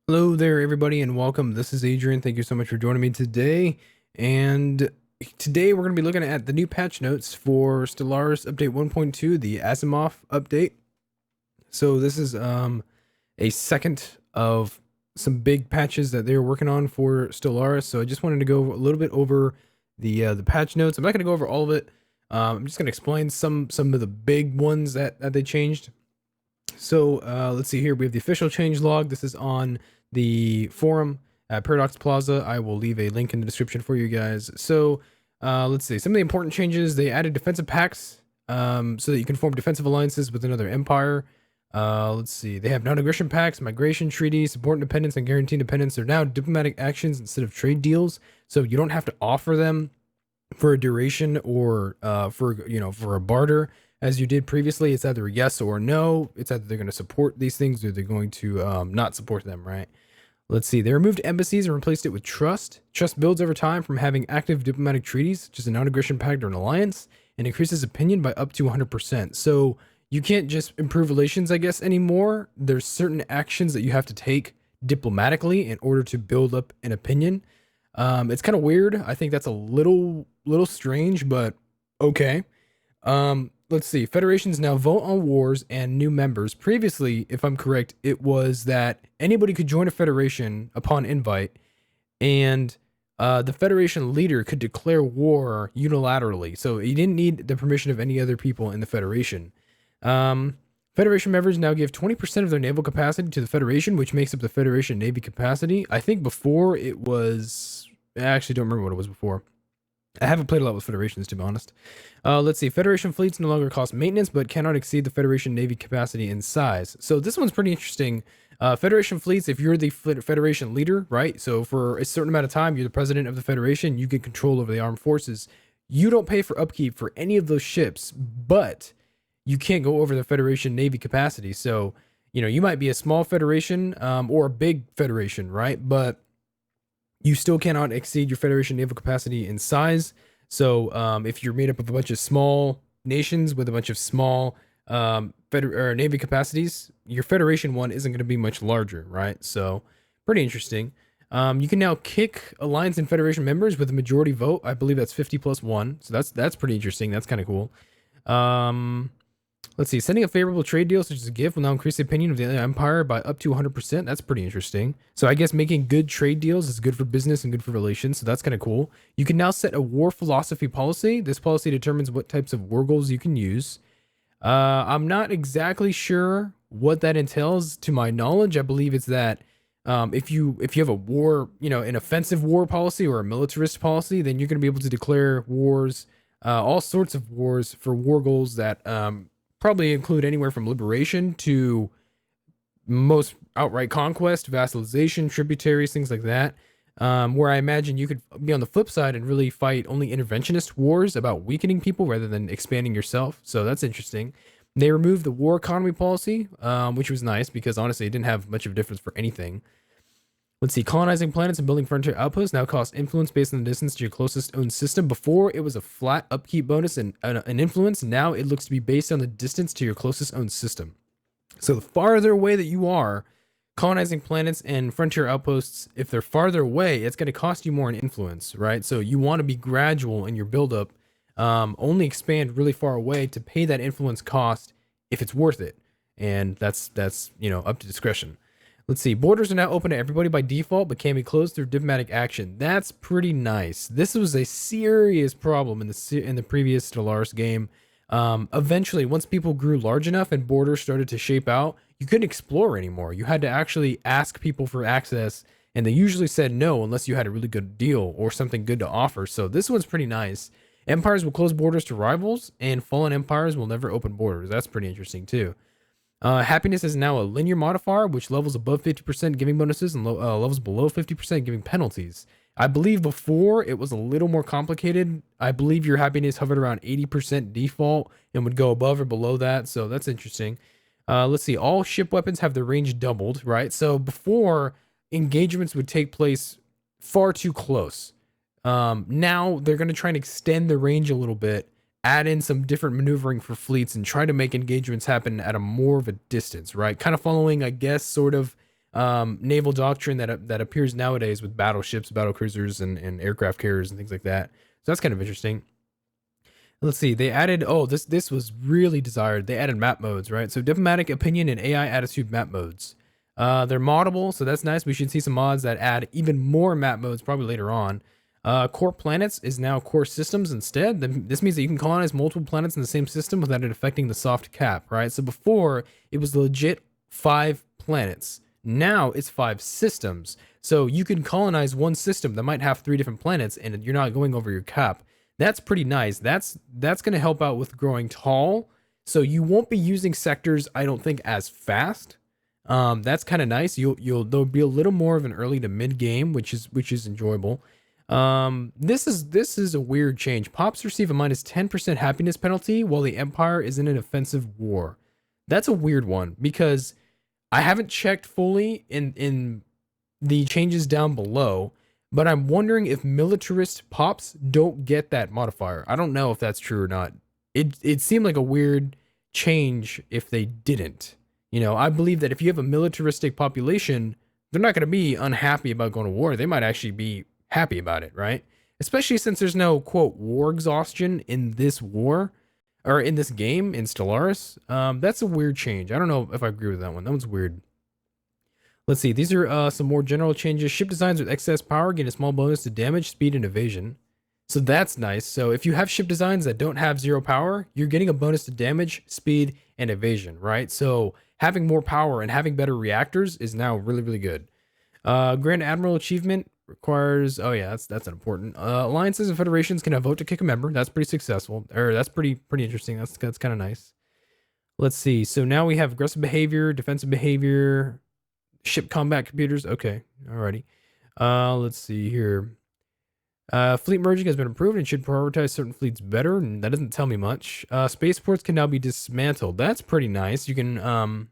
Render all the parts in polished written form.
Hello there, everybody, and welcome. This is Adrian. Thank you so much for joining me today. And today we're going to be looking at the new patch notes for Stellaris Update 1.2, the Asimov update. So this is a second of some big patches that they're working on for Stellaris. So I just wanted to go a little bit over the patch notes. I'm not going to go over all of it. I'm just going to explain some of the big ones that they changed. So let's see here. We have the official change log. This is on the forum at Paradox Plaza. I will leave a link in the description for you guys. So let's see. Some of the important changes. They added defensive pacts so that you can form defensive alliances with another empire. Let's see. They have non-aggression pacts, migration treaties, support independence, and guarantee independence. They're now diplomatic actions instead of trade deals. So you don't have to offer them for a duration or for a barter as you did previously. It's either yes or no. It's either they're going to support these things or they're going to not support them, right? Let's see. They removed embassies and replaced it with trust. Trust builds over time from having active diplomatic treaties, such as a non-aggression pact or an alliance, and increases opinion by up to 100%. So you can't just improve relations, I guess, anymore. There's certain actions that you have to take diplomatically in order to build up an opinion. It's kind of weird. I think that's a little strange, but okay. Let's see. Federations now vote on wars and new members. Previously, if I'm correct, it was that anybody could join a federation upon invite, and the federation leader could declare war unilaterally. So he didn't need the permission of any other people in the federation. Federation members now give 20% of their naval capacity to the Federation, which makes up the Federation Navy capacity. I think before it was... I actually don't remember what it was before. I haven't played a lot with Federations, to be honest. Let's see. Federation fleets no longer cost maintenance, but cannot exceed the Federation Navy capacity in size. So this one's pretty interesting. Federation fleets, if you're the Federation leader, right? So for a certain amount of time, you're the president of the Federation, you get control over the armed forces. You don't pay for upkeep for any of those ships, but you can't go over the Federation Navy capacity. So, you might be a small Federation or a big Federation, right? But you still cannot exceed your Federation naval capacity in size. So if you're made up of a bunch of small nations with a bunch of small Navy capacities, your Federation one isn't going to be much larger, right? So pretty interesting. You can now kick Alliance and Federation members with a majority vote. I believe that's 50+1. So that's pretty interesting. That's kind of cool. Let's see. Sending a favorable trade deal, such as a gift, will now increase the opinion of the empire by up to 100%. That's pretty interesting. So I guess making good trade deals is good for business and good for relations. So that's kind of cool. You can now set a war philosophy policy. This policy determines what types of war goals you can use. I'm not exactly sure what that entails. To my knowledge, I believe it's that if you have a war, an offensive war policy or a militarist policy, then you're going to be able to declare wars, all sorts of wars for war goals that probably include anywhere from liberation to most outright conquest, vassalization, tributaries, things like that. Where I imagine you could be on the flip side and really fight only interventionist wars about weakening people rather than expanding yourself. So that's interesting. They removed the war economy policy, which was nice because honestly, it didn't have much of a difference for anything. Let's see. Colonizing planets and building frontier outposts now cost influence based on the distance to your closest owned system. Before, it was a flat upkeep bonus and an influence. Now it looks to be based on the distance to your closest owned system. So the farther away that you are, colonizing planets and frontier outposts, if they're farther away, it's going to cost you more in influence, right? So you want to be gradual in your buildup. Only expand really far away to pay that influence cost if it's worth it. And that's up to discretion. Let's see. Borders are now open to everybody by default, but can be closed through diplomatic action. That's pretty nice. This was a serious problem in the previous Stellaris game. Eventually, once people grew large enough and borders started to shape out, you couldn't explore anymore. You had to actually ask people for access, and they usually said no unless you had a really good deal or something good to offer. So this one's pretty nice. Empires will close borders to rivals, and fallen empires will never open borders. That's pretty interesting too. Happiness is now a linear modifier, which levels above 50% giving bonuses and levels below 50% giving penalties. I believe before it was a little more complicated. I believe your happiness hovered around 80% default and would go above or below that. So that's interesting. Let's see. All ship weapons have their range doubled, right? So before, engagements would take place far too close. Now they're going to try and extend the range a little bit, add in some different maneuvering for fleets, and try to make engagements happen at a more of a distance, right? Kind of following, I guess, sort of naval doctrine that appears nowadays with battleships, battle cruisers, and aircraft carriers and things like that. So that's kind of interesting. Let's see. They added. Oh, this was really desired. They added map modes, right? So diplomatic opinion and AI attitude map modes. They're moddable, so that's nice. We should see some mods that add even more map modes probably later on. Core planets is now core systems instead. This means that you can colonize multiple planets in the same system without it affecting the soft cap, right? So before it was legit 5 planets. Now it's 5 systems. So you can colonize one system that might have 3 different planets, and you're not going over your cap. That's pretty nice. That's going to help out with growing tall. So you won't be using sectors, I don't think, as fast. That's kind of nice. There'll be a little more of an early to mid game, which is enjoyable. This is a weird change. Pops receive a minus 10% happiness penalty while the Empire is in an offensive war. That's a weird one because I haven't checked fully in the changes down below. But I'm wondering if militarist pops don't get that modifier. I don't know if that's true or not. It seemed like a weird change if they didn't. You know, I believe that if you have a militaristic population, they're not going to be unhappy about going to war. They might actually be happy about it, right? Especially since there's no, quote, war exhaustion in this war, or in this game, in Stellaris. That's a weird change. I don't know if I agree with that one. That one's weird. Let's see. These are some more general changes. Ship designs with excess power gain a small bonus to damage, speed, and evasion. So that's nice. So if you have ship designs that don't have 0 power, you're getting a bonus to damage, speed, and evasion, right? So having more power and having better reactors is now really, really good. Grand Admiral achievement requires... Oh yeah, that's important. Alliances and federations can have vote to kick a member. That's pretty successful. Or that's pretty interesting. That's kind of nice. Let's see. So now we have aggressive behavior, defensive behavior... Ship combat computers. Okay. Alrighty. Let's see here. Fleet merging has been improved and should prioritize certain fleets better. And that doesn't tell me much. Spaceports can now be dismantled. That's pretty nice. You can,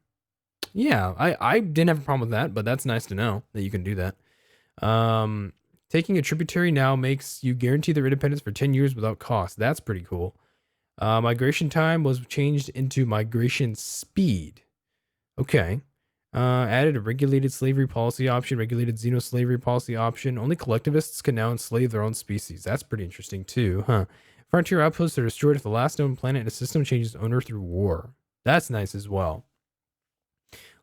yeah, I didn't have a problem with that, but that's nice to know that you can do that. Taking a tributary now makes you guarantee their independence for 10 years without cost. That's pretty cool. Migration time was changed into migration speed. Okay. Added a regulated slavery policy option, regulated xeno-slavery policy option. Only collectivists can now enslave their own species. That's pretty interesting too, huh? Frontier outposts are destroyed if the last known planet in a system changes owner through war. That's nice as well.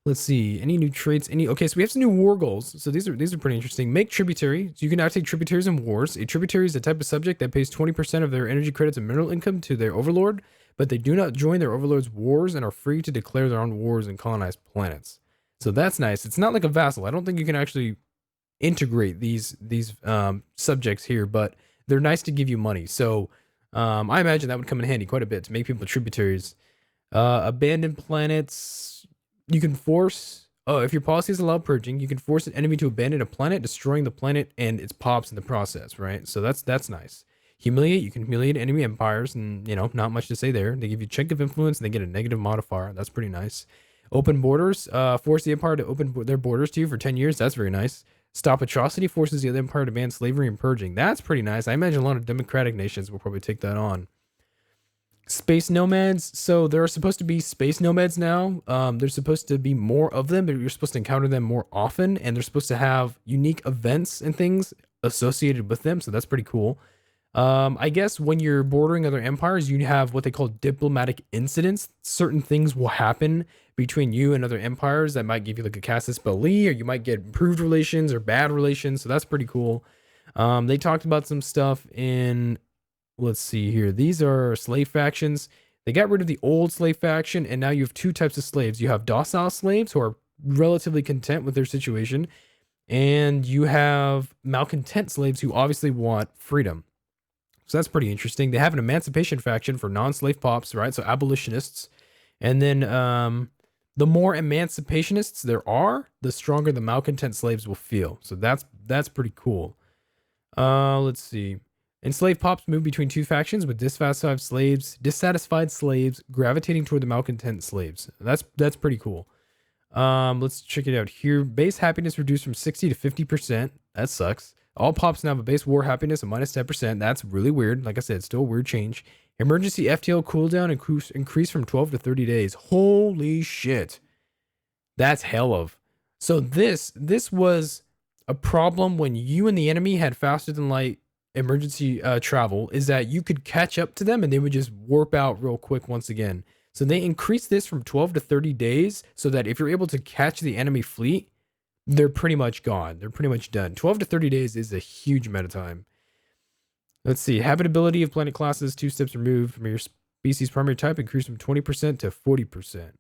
Let's see. Any new traits? Okay, so we have some new war goals. So these are pretty interesting. Make tributary. So you can now take tributaries in wars. A tributary is a type of subject that pays 20% of their energy credits and mineral income to their overlord, but they do not join their overlord's wars and are free to declare their own wars and colonize planets. So that's nice. It's not like a vassal. I don't think you can actually integrate these subjects here, but they're nice to give you money. So I imagine that would come in handy quite a bit to make people tributaries. Abandoned planets. You can force... Oh, if your policies allow purging, you can force an enemy to abandon a planet, destroying the planet and its pops in the process, right? So that's nice. Humiliate. You can humiliate enemy empires, and, you know, not much to say there. They give you check of influence, and they get a negative modifier. That's pretty nice. Open borders, force the Empire to open their borders to you for 10 years. That's very nice. Stop atrocity, forces the other Empire to ban slavery and purging. That's pretty nice. I imagine a lot of democratic nations will probably take that on. Space nomads. So there are supposed to be space nomads now. There's supposed to be more of them, but you're supposed to encounter them more often, and they're supposed to have unique events and things associated with them. So that's pretty cool. I guess when you're bordering other empires, you have what they call diplomatic incidents. Certain things will happen between you and other empires that might give you like a casus belli, or you might get improved relations or bad relations. So that's pretty cool. They talked about some stuff in, let's see here. These are slave factions. They got rid of the old slave faction, and now you have 2 types of slaves. You have docile slaves who are relatively content with their situation, and you have malcontent slaves who obviously want freedom. So that's pretty interesting. They have an emancipation faction for non-slave pops, right? So abolitionists. And then the more emancipationists there are, the stronger the malcontent slaves will feel. So that's pretty cool. Let's see. Enslaved pops move between 2 factions with dissatisfied slaves gravitating toward the malcontent slaves. That's pretty cool. Let's check it out here. Base happiness reduced from 60 to 50%. That sucks. All pops now have a base war happiness of minus 10%. That's really weird. Like I said, still a weird change. Emergency FTL cooldown increase from 12 to 30 days. Holy shit. That's hell of. So this was a problem when you and the enemy had faster than light emergency travel, is that you could catch up to them and they would just warp out real quick once again. So they increased this from 12 to 30 days so that if you're able to catch the enemy fleet, they're pretty much gone. They're pretty much done. 12 to 30 days is a huge amount of time. Let's see. Habitability of planet classes 2 steps removed from your species primary type increased from 20% to 40%.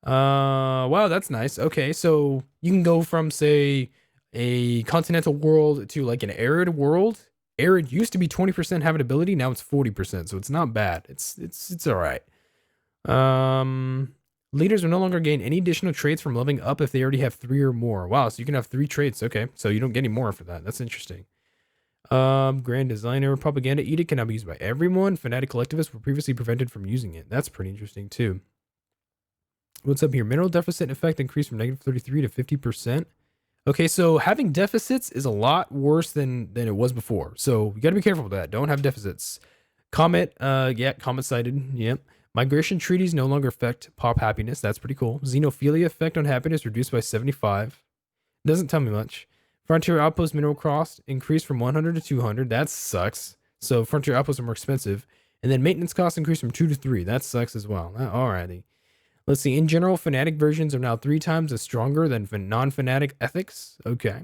Wow, that's nice. Okay, so you can go from, say, a continental world to like an arid world. Arid used to be 20% habitability, now it's 40%, so it's not bad. It's all right. Leaders will no longer gain any additional traits from leveling up if they already have 3 or more. Wow, so you can have 3 traits. Okay, so you don't get any more for that. That's interesting. Grand Designer Propaganda Edict can now be used by everyone. Fanatic collectivists were previously prevented from using it. That's pretty interesting too. What's up here? Mineral deficit effect increased from negative 33 to 50%. Okay, so having deficits is a lot worse than it was before. So you got to be careful with that. Don't have deficits. Comet, yeah, comet sighted. Yep. Migration treaties no longer affect pop happiness. That's pretty cool. Xenophilia effect on happiness reduced by 75. Doesn't tell me much. Frontier outpost mineral cost increased from 100 to 200. That sucks. So frontier outposts are more expensive. And then maintenance costs increased from 2 to 3. That sucks as well. Alrighty. Let's see. In general, fanatic versions are now 3 times as stronger than non-fanatic ethics. Okay.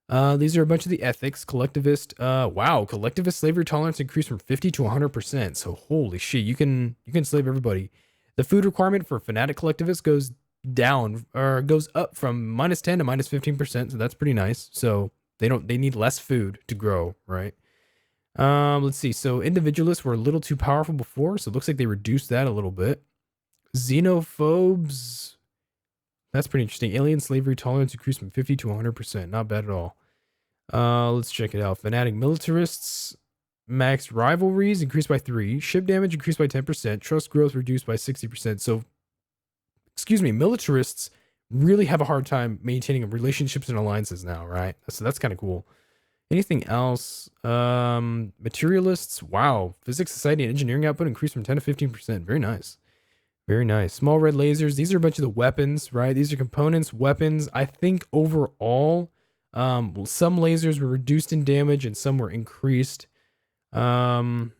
These are a bunch of the ethics. Collectivist. Wow. Collectivist slavery tolerance increased from 50 to 100%. So holy shit, you can slave everybody. The food requirement for fanatic collectivists goes down, or goes up from -10 to -15%. So that's pretty nice. So they need less food to grow, right? Let's see. So individualists were a little too powerful before, so it looks like they reduced that a little bit. Xenophobes. That's pretty interesting. Alien slavery tolerance increased from 50 to 100%. Not bad at all. Let's check it out. Fanatic militarists. Max rivalries increased by 3. Ship damage increased by 10%. Trust growth reduced by 60%. So, excuse me, militarists really have a hard time maintaining relationships and alliances now, right? So that's kind of cool. Anything else? Materialists. Wow. Physics, society, and engineering output increased from 10 to 15%. Very nice. Very nice. Small red lasers. These are a bunch of the weapons, right? These are components, weapons. I think overall, some lasers were reduced in damage and some were increased. Anything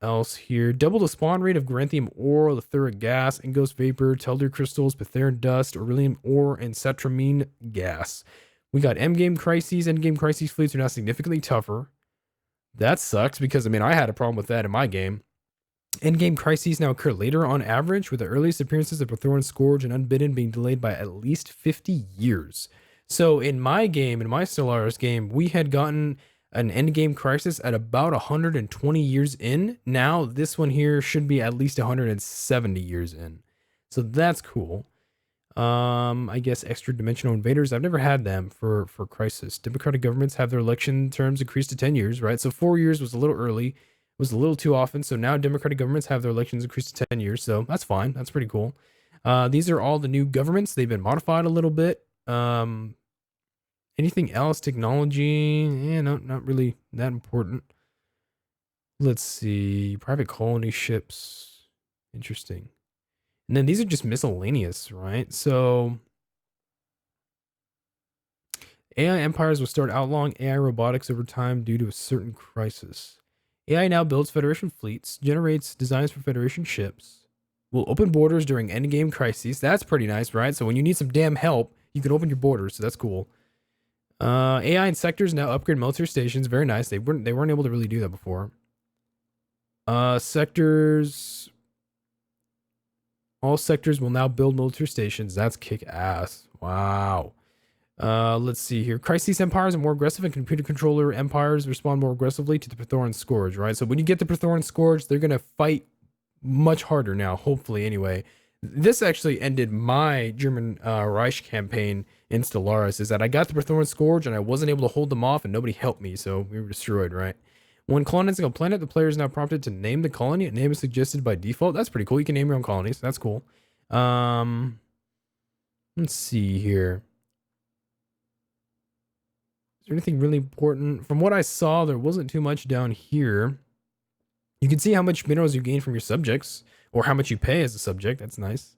else here? Double the spawn rate of Granthium ore, Lethuric gas, Ingos vapor, Telder crystals, Pytherin dust, Beryllium ore, and Cetramine gas. We got endgame crises. Endgame crises fleets are now significantly tougher. That sucks because, I mean, I had a problem with that in my game. Endgame crises now occur later on average, with the earliest appearances of Pythoran Scourge and Unbidden being delayed by at least 50 years. So in my game, in my Stellaris game, we had gotten an endgame crisis at about 120 years in. Now this one here should be at least 170 years in. So that's cool. I guess extra dimensional invaders. I've never had them for crisis. Democratic governments have their election terms increased to 10 years, right? So 4 years was a little early. Was a little too often. So now democratic governments have their elections increased to 10 years. So that's fine. That's pretty cool. These are all the new governments. They've been modified a little bit. Anything else? Technology? Yeah, no, not really that important. Let's see. Private colony ships. Interesting. And then these are just miscellaneous, right? So AI empires will start outlawing AI robotics over time due to a certain crisis. AI now builds Federation fleets, generates designs for Federation ships, will open borders during endgame crises. That's pretty nice, right? So when you need some damn help, you can open your borders, so that's cool. AI and sectors now upgrade military stations. Very nice. They weren't able to really do that before. Sectors. All sectors will now build military stations. That's kick ass. Wow. Let's see here. Crisis empires are more aggressive, and computer controller empires respond more aggressively to the Pythoran Scourge, right? So when you get the Pythoran Scourge, they're going to fight much harder now, hopefully, anyway. This actually ended my German Reich campaign in Stellaris, is that I got the Pythoran Scourge and I wasn't able to hold them off and nobody helped me, so we were destroyed, right? When colonizing a planet, the player is now prompted to name the colony. A name is suggested by default. That's pretty cool. You can name your own colonies. That's cool. Let's see here. Is there anything really important? From what I saw, there wasn't too much down here. You can see how much minerals you gain from your subjects, or how much you pay as a subject. That's nice.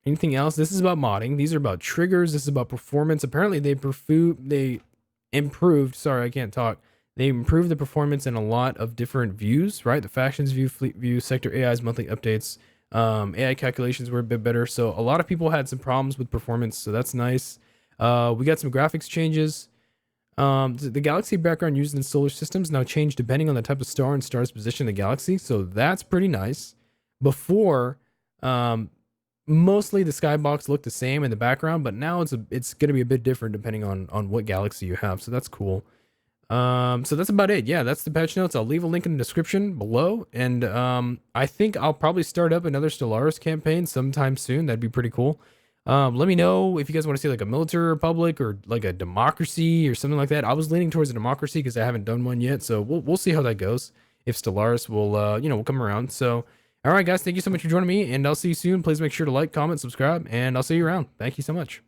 Anything else? This is about modding. These are about triggers. This is about performance. Apparently they improved, sorry, I can't talk. They improved the performance in a lot of different views, right? The factions view, fleet view, sector AI's monthly updates. AI calculations were a bit better. So a lot of people had some problems with performance, so that's nice. We got some graphics changes. The galaxy background used in solar systems now changed depending on the type of star and star's position in the galaxy, so that's pretty nice. Before, mostly the skybox looked the same in the background, but now it's going to be a bit different depending on what galaxy you have, so that's cool. So that's about it. Yeah, that's the patch notes. I'll leave a link in the description below, and I think I'll probably start up another Stellaris campaign sometime soon. That'd be pretty cool. Let me know if you guys want to see like a military republic or like a democracy or something like that. I was leaning towards a democracy because I haven't done one yet, so we'll see how that goes. If Stellaris will will come around. So all right, guys, thank you so much for joining me, and I'll see you soon. Please make sure to like, comment, subscribe, and I'll see you around. Thank you so much.